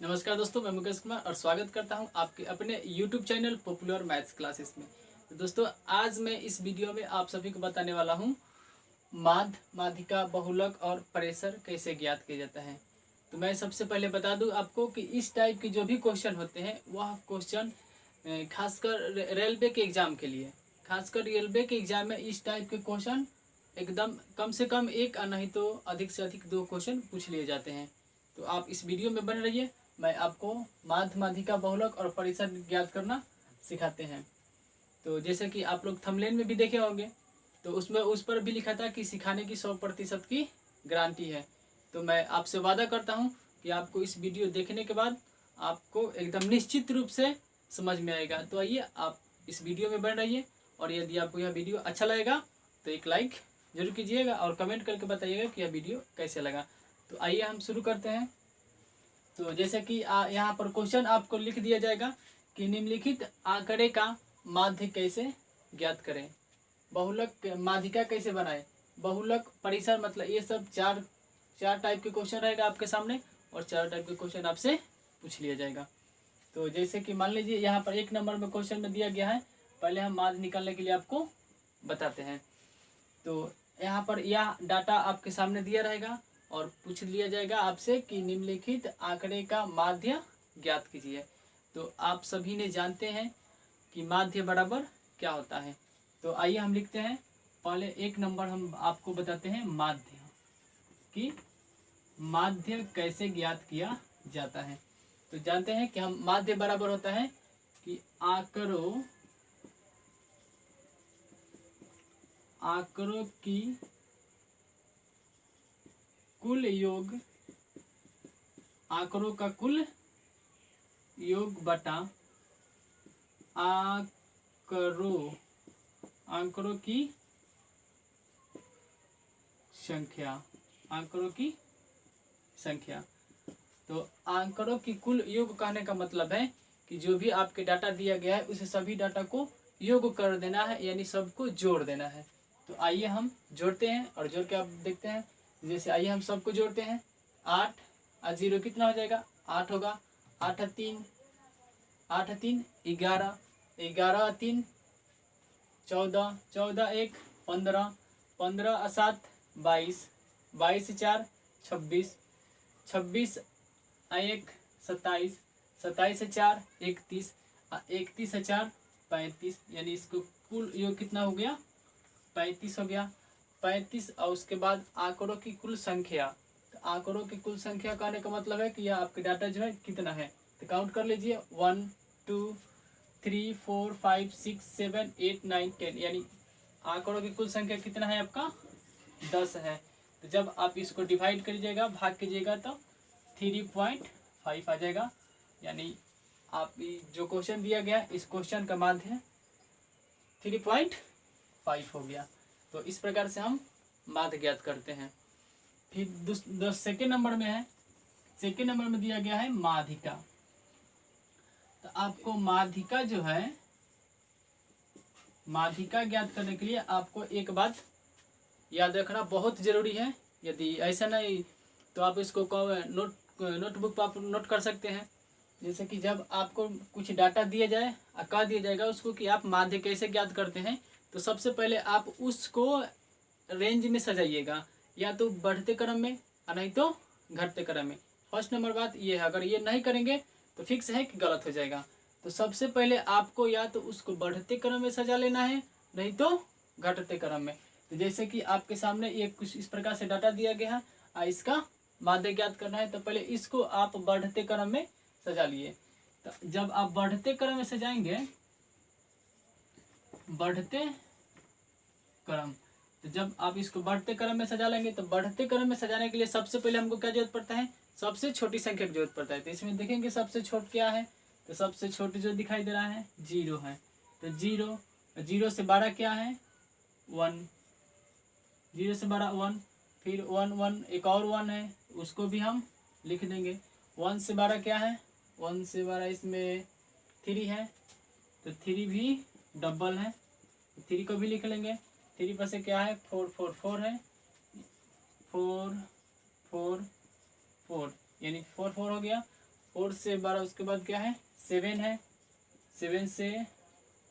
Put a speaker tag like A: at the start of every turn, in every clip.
A: नमस्कार दोस्तों, मैं मुकेश कुमार और स्वागत करता हूं आपके अपने YouTube channel popular maths classes में। तो दोस्तों, आज मैं इस वीडियो में आप सभी को बताने वाला हूं माध्य, माध्यिका, बहुलक और प्रेशर कैसे ज्ञात किया जाता है। तो मैं सबसे पहले बता दूं आपको कि इस टाइप के जो भी क्वेश्चन होते हैं वह क्वेश्चन खासकर रेलवे के एग्ज़ाम के लिए, खासकर रेलवे के एग्ज़ाम में इस टाइप के क्वेश्चन एकदम कम से कम एक और नहीं तो अधिक से अधिक 2 क्वेश्चन पूछ लिए जाते हैं। तो आप इस वीडियो में बने रहिए, मैं आपको माध्य, माध्यिका, बहुलक और परिसर ज्ञात करना सिखाते हैं। तो जैसे कि आप लोग थंबनेल में भी देखे होंगे, तो उसमें उस पर भी लिखा था कि सिखाने की 100% की गारंटी है। तो मैं आपसे वादा करता हूं कि आपको इस वीडियो देखने के बाद आपको एकदम निश्चित रूप से समझ में आएगा। तो आइए आप इस वीडियो में बने रहिए, और यदि आपको यह वीडियो अच्छा लगेगा तो एक लाइक जरूर कीजिएगा और कमेंट करके बताइएगा कि यह वीडियो कैसे लगा। तो आइए हम शुरू करते हैं। तो जैसे कि यहाँ पर क्वेश्चन आपको लिख दिया जाएगा कि निम्नलिखित आंकड़े का माध्य कैसे ज्ञात करें, बहुलक माध्यिका कैसे बनाएं, बहुलक परिसर, मतलब ये सब चार टाइप के क्वेश्चन रहेगा आपके सामने, और 4 टाइप के क्वेश्चन आपसे पूछ लिया जाएगा। तो जैसे कि मान लीजिए यहाँ पर 1 नंबर में क्वेश्चन में दिया गया है, पहले हम माध्य निकालने के लिए आपको बताते हैं। तो यहाँ पर यह डाटा आपके सामने दिया रहेगा और पूछ लिया जाएगा आपसे कि निम्नलिखित आंकड़े का माध्य ज्ञात कीजिए। तो आप सभी ने जानते हैं कि माध्य बराबर क्या होता है। तो आइए हम लिखते हैं। पहले 1 नंबर हम आपको बताते हैं माध्य कि माध्य कैसे ज्ञात किया जाता है। तो जानते हैं कि हम माध्य बराबर होता है कि आंकड़ों की कुल योग, आंकड़ों का कुल योग बटा आंकड़ों की संख्या, आंकड़ों की संख्या। तो आंकड़ों की कुल योग कहने का मतलब है कि जो भी आपके डाटा दिया गया है उसे सभी डाटा को योग कर देना है, यानी सबको जोड़ देना है। तो आइए हम जोड़ते हैं और जोड़ के आप देखते हैं। जैसे आइए हम सबको जोड़ते हैं। 8 और 0 कितना हो जाएगा? 8 होगा। 8 और 3 11, 11 और 3 14, 14 1 15, 15 और 7 22, 22 और 4 26, 26 और 1 27, 27 और 4 31, 31 और 4 35, यानी इसको कुल योग कितना हो गया? 35 हो गया। 35 और उसके बाद आंकड़ों की कुल संख्या। तो आंकड़ों की कुल संख्या कहने का मतलब है कि यह आपके डाटा जो है कितना है। तो काउंट कर लीजिए 1 2 3 4 5 6 7 8 9 10, यानी आंकड़ों की कुल संख्या कितना है आपका? 10 है। तो जब आप इसको डिवाइड करिएगा, भाग कीजिएगा, तो 3.5 आ जाएगा। यानी आप जो क्वेश्चन दिया गया इस क्वेश्चन का माध्य 3.5 हो गया। तो इस प्रकार से हम माध्य ज्ञात करते हैं। फिर सेकेंड नंबर में है, सेकेंड नंबर में दिया गया है माध्यिका। तो आपको माध्यिका जो है, माध्यिका ज्ञात करने के लिए आपको एक बात याद रखना बहुत जरूरी है। यदि ऐसा नहीं तो आप इसको नोटबुक पर आप नोट कर सकते हैं। जैसे कि जब आपको कुछ डाटा दिया जाए और कह दिया जाएगा उसको कि आप माध्य कैसे ज्ञात करते हैं, तो सबसे पहले आप उसको रेंज में सजाइएगा, या तो बढ़ते क्रम में और नहीं तो घटते क्रम में। फर्स्ट नंबर बात ये है, अगर ये नहीं करेंगे तो फिक्स है कि गलत हो जाएगा। तो सबसे पहले आपको या तो उसको बढ़ते क्रम में सजा लेना है, नहीं तो घटते क्रम में। तो जैसे कि आपके सामने ये कुछ इस प्रकार से डाटा दिया गया है और इसका माध्य ज्ञात करना है, तो पहले इसको आप बढ़ते क्रम में सजा लिए। तो जब आप बढ़ते क्रम में सजाएंगे, बढ़ते क्रम, तो जब आप इसको बढ़ते क्रम में सजा लेंगे, तो बढ़ते क्रम में सजाने के लिए सबसे पहले हमको क्या जरूरत पड़ता है? सबसे छोटी संख्या की जरूरत पड़ता है। तो इसमें देखेंगे सबसे छोट क्या है, तो सबसे छोटी जो दिखाई दे रहा है 0 है। तो 0 से 12 क्या है? 1, 0 से 12 1, फिर 1 1 एक और 1 है, उसको भी हम लिख देंगे। 1 से 12 क्या है? 1 से 12 इसमें 3 है, तो 3 भी डबल है, 3 को भी लिख लेंगे। 3 पर से क्या है? 4 4 4 है, 4 4 4, यानी 4 4 हो गया। 4 से 12 उसके बाद क्या है 7 है, 7 से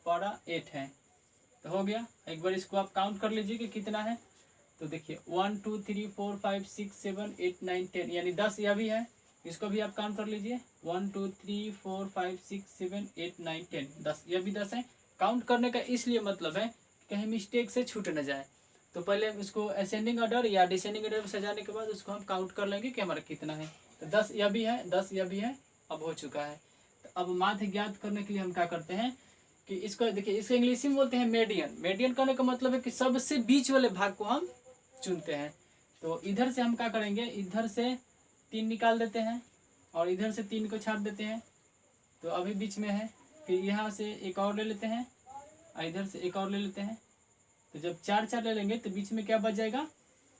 A: 12 8 है। तो हो गया। एक बार इसको आप काउंट कर लीजिए कि कितना है। तो देखिए 1 2 3 4 5 6 7 8 9 10 यानी 10 यह भी है। इसको भी आप काउंट कर लीजिए 1 2 3 4 5 6 7 8 9 10 10 यह भी 10 है। काउंट करने का इसलिए मतलब है कहीं मिस्टेक से छूट न जाए। तो पहले हम इसको असेंडिंग ऑर्डर या डिसेंडिंग ऑर्डर में सजाने के बाद उसको हम काउंट कर लेंगे कि हमारा कितना है। तो 10 यह भी है, 10 यह भी है, अब हो चुका है। तो अब माध्य ज्ञात करने के लिए हम क्या करते हैं कि इसको देखिए, इसको इंग्लिश में बोलते हैं मीडियन। मीडियन करने का मतलब है कि सबसे बीच वाले भाग को हम चुनते हैं। तो इधर से हम क्या करेंगे, इधर से 3 निकाल देते हैं और इधर से 3 को छाट देते हैं। तो अभी बीच में है, फिर यहाँ से एक और ले लेते हैं और इधर से एक और ले लेते हैं। तो जब 4 4 ले लेंगे तो बीच में क्या बच जाएगा,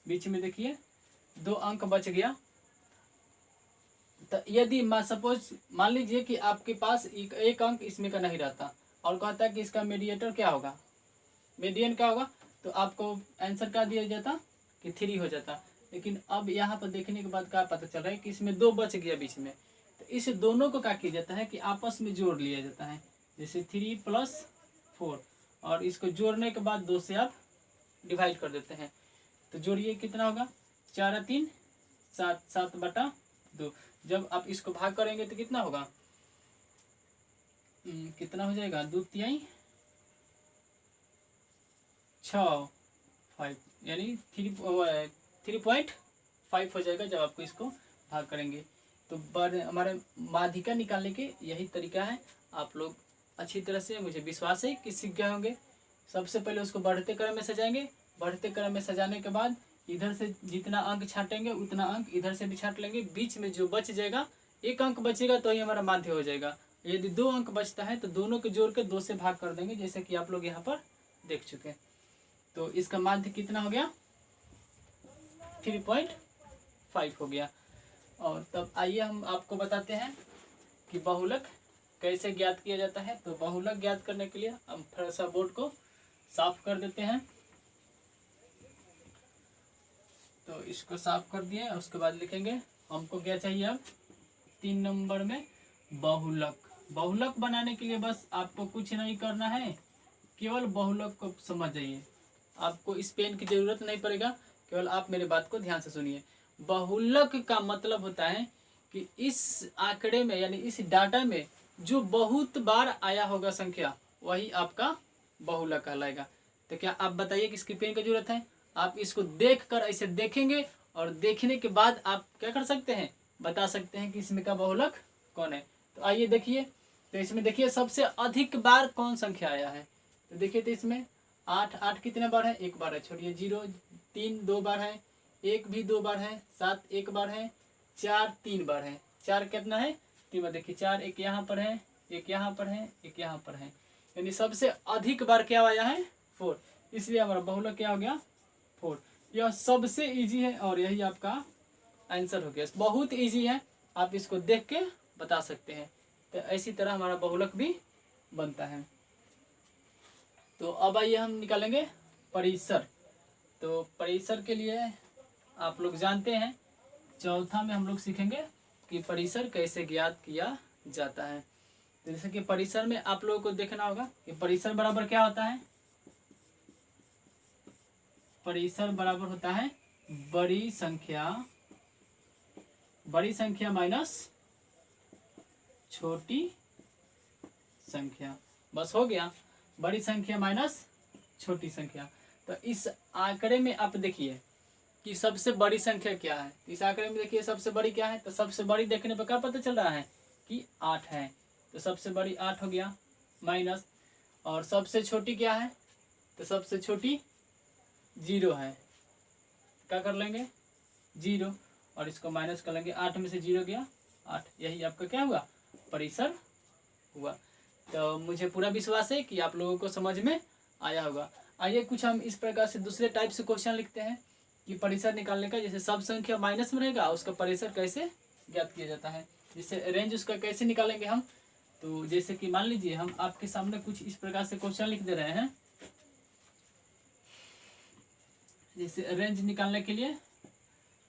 A: बीच में देखिए 2 अंक बच गया। तो यदि सपोज मान लीजिए कि आपके पास एक अंक इसमें का नहीं रहता और कहता है कि इसका मीडिएटर क्या होगा, मीडियन क्या होगा, तो आपको आंसर क्या दिया जाता कि 3 हो जाता। लेकिन अब यहाँ पर देखने के बाद क्या पता चल रहा है कि इसमें 2 बच गया बीच में। तो इस दोनों को क्या किया जाता है कि आपस में जोड़ लिया जाता है। जैसे 3 + 4 और इसको जोड़ने के बाद 2 से आप डिवाइड कर देते हैं। तो जोड़िए कितना होगा, 4 और 3 7, 7/2। जब आप इसको भाग करेंगे तो कितना होगा, कितना हो जाएगा, 2 तिहाई 6 5 यानी 3.5 हो जाएगा जब आपको इसको भाग करेंगे। तो हमारे माध्यिका निकालने के यही तरीका है। आप लोग अच्छी तरह से, मुझे विश्वास है कि सीख गए होंगे। सबसे पहले उसको बढ़ते क्रम में सजाएंगे। बढ़ते क्रम में सजाने के बाद इधर से जितना अंक छाटेंगे उतना अंक इधर से भी छाट लेंगे। बीच में जो बच जाएगा, एक अंक बचेगा तो ही हमारा माध्य हो जाएगा। यदि 2 अंक बचता है तो दोनों को जोड़ के 2 से भाग कर देंगे, जैसे कि आप लोग यहाँ पर देख चुके हैं। तो इसका माध्य कितना हो गया, 3.5 हो गया। और तब आइए हम आपको बताते हैं कि बहुलक कैसे ज्ञात किया जाता है। तो बहुलक ज्ञात करने के लिए हम थोड़ा सा बोर्ड को साफ कर देते हैं। तो इसको साफ कर दिए, उसके बाद लिखेंगे हमको क्या चाहिए अब 3 नंबर में बहुलक। बहुलक बनाने के लिए बस आपको कुछ नहीं करना है, केवल बहुलक को समझ जाइए। आपको इस पेन की जरूरत नहीं पड़ेगा, केवल आप मेरे बात को ध्यान से सुनिए। बहुलक का मतलब होता है कि इस आंकड़े में यानी इस डाटा में जो बहुत बार आया होगा संख्या, वही आपका बहुलक कहलाएगा। तो क्या आप बताइए कि इसकी पेन की जरूरत है। आप इसको देख कर ऐसे देखेंगे और देखने के बाद आप क्या कर सकते हैं, बता सकते हैं कि इसमें का बहुलक कौन है। तो आइए देखिए। तो इसमें देखिए सबसे अधिक बार कौन संख्या आया है। तो देखिए, तो इसमें 8 कितने बार है, 1 बार है, छोड़िए 0 3 2 बार है, 1 भी 2 बार है, 7 1 बार है, 4 3 बार है। 4 कितना है, 3 बार। देखिए 4 एक यहाँ पर है, एक यहाँ पर है, एक यहाँ पर है, यानी सबसे अधिक बार क्या आया है 4। इसलिए हमारा बहुलक क्या हो गया 4। यह सबसे इजी है और यही आपका आंसर हो गया। बहुत इजी है, आप इसको देख के बता सकते हैं। तो इसी तरह हमारा बहुलक भी बनता है। तो अब आइए हम निकालेंगे परिसर। तो परिसर के लिए आप लोग जानते हैं, चौथा में हम लोग सीखेंगे कि परिसर कैसे ज्ञात किया जाता है। तो जैसे कि परिसर में आप लोगों को देखना होगा कि परिसर बराबर क्या होता है। परिसर बराबर होता है बड़ी संख्या माइनस छोटी संख्या। बस हो गया, बड़ी संख्या माइनस छोटी संख्या। तो इस आंकड़े में आप देखिए कि सबसे बड़ी संख्या क्या है। इस आंकड़े में देखिए सबसे बड़ी क्या है। तो सबसे बड़ी देखने पर क्या पता चल रहा है कि 8 है। तो सबसे बड़ी 8 हो गया माइनस। और सबसे छोटी क्या है, तो सबसे छोटी 0 है। क्या कर लेंगे 0 और इसको माइनस कर लेंगे। 8 में से 0 गया 8, यही आपका क्या हुआ परिसर हुआ। तो मुझे पूरा विश्वास है कि आप लोगों को समझ में आया होगा। आइए कुछ हम इस प्रकार से दूसरे टाइप से क्वेश्चन लिखते हैं कि परिसर निकालने का। जैसे सब संख्या माइनस में रहेगा, उसका परिसर कैसे ज्ञात किया जाता है, जिससे रेंज उसका कैसे निकालेंगे हम। तो जैसे कि मान लीजिए हम आपके सामने कुछ इस प्रकार से क्वेश्चन लिख दे रहे हैं। जैसे रेंज निकालने के लिए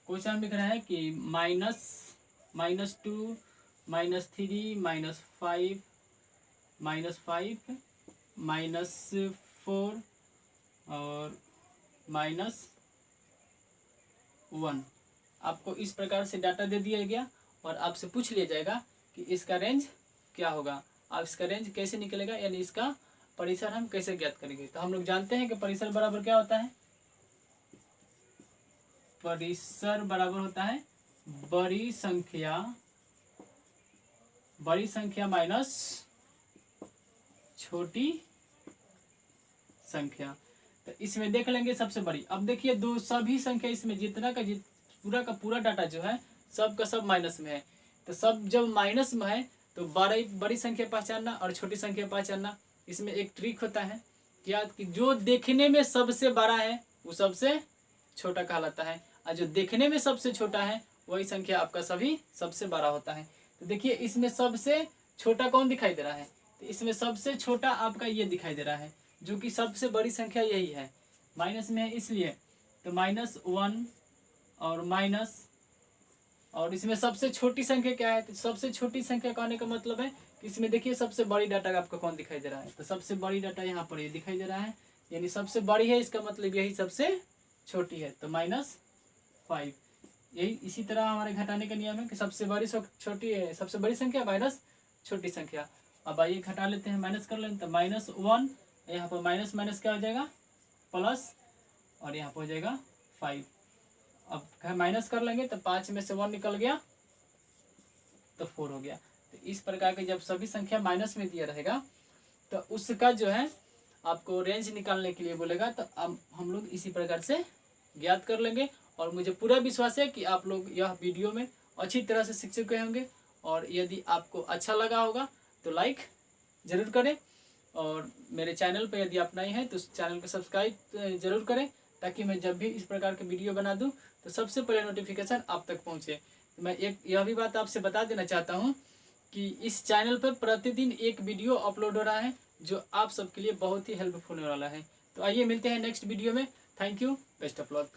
A: क्वेश्चन लिख रहे हैं कि -2 -3 -5 -5 -4 और -1। आपको इस प्रकार से डाटा दे दिया गया और आपसे पूछ लिया जाएगा कि इसका रेंज क्या होगा। आप इसका रेंज कैसे निकलेगा, यानी इसका परिसर हम कैसे ज्ञात करेंगे। तो हम लोग जानते हैं कि परिसर बराबर क्या होता है, परिसर बराबर होता है बड़ी संख्या माइनस छोटी संख्या। तो इसमें देख लेंगे सबसे बड़ी। अब देखिए दो सभी संख्या इसमें पूरा का पूरा डाटा जो है सब का सब माइनस में है। तो सब जब माइनस में है तो बड़ी संख्या पहचानना और छोटी संख्या पहचानना, इसमें एक ट्रिक होता है क्या कि जो देखने में सबसे बड़ा है वो सबसे छोटा कहलाता है, और जो देखने में सबसे छोटा है वही संख्या आपका सभी सबसे बड़ा होता है। तो देखिए इसमें सबसे छोटा कौन दिखाई दे रहा है, तो इसमें सबसे छोटा आपका ये दिखाई दे रहा है, जो कि सबसे बड़ी संख्या यही है, माइनस में है इसलिए। तो -1 और माइनस, और इसमें सबसे छोटी संख्या क्या है, तो सबसे छोटी संख्या कहने का मतलब है कि इसमें देखिए सबसे बड़ी डाटा आपका कौन दिखाई दे रहा है, तो सबसे बड़ी डाटा यहाँ पर ये दिखाई दे रहा है, यानी सबसे बड़ी है इसका मतलब यही सबसे छोटी है, तो -5। यही इसी तरह हमारे घटाने का नियम है कि सबसे बड़ी छोटी है, सबसे बड़ी संख्या माइनस छोटी संख्या। अब आइए घटा लेते हैं, माइनस कर लेते हैं। तो -1, यहाँ पर माइनस माइनस क्या हो जाएगा प्लस, और यहाँ पर हो जाएगा 5। अब माइनस कर लेंगे तो 5 में से 1 निकल गया तो 4 हो गया। तो इस प्रकार के जब सभी संख्या माइनस में दिया रहेगा तो उसका जो है आपको रेंज निकालने के लिए बोलेगा, तो अब हम लोग इसी प्रकार से ज्ञात कर लेंगे। और मुझे पूरा विश्वास है कि आप लोग यह वीडियो में अच्छी तरह से सीख चुके होंगे, और यदि आपको अच्छा लगा होगा तो लाइक ज़रूर करें, और मेरे चैनल पर यदि आप नए हैं तो उस चैनल को सब्सक्राइब ज़रूर करें, ताकि मैं जब भी इस प्रकार के वीडियो बना दूं तो सबसे पहले नोटिफिकेशन आप तक पहुंचे। तो मैं यह भी बात आपसे बता देना चाहता हूं कि इस चैनल पर प्रतिदिन एक वीडियो अपलोड हो रहा है, जो आप सबके लिए बहुत ही हेल्पफुल होने वाला है। तो आइए मिलते हैं नेक्स्ट वीडियो में। Thank you, best of luck.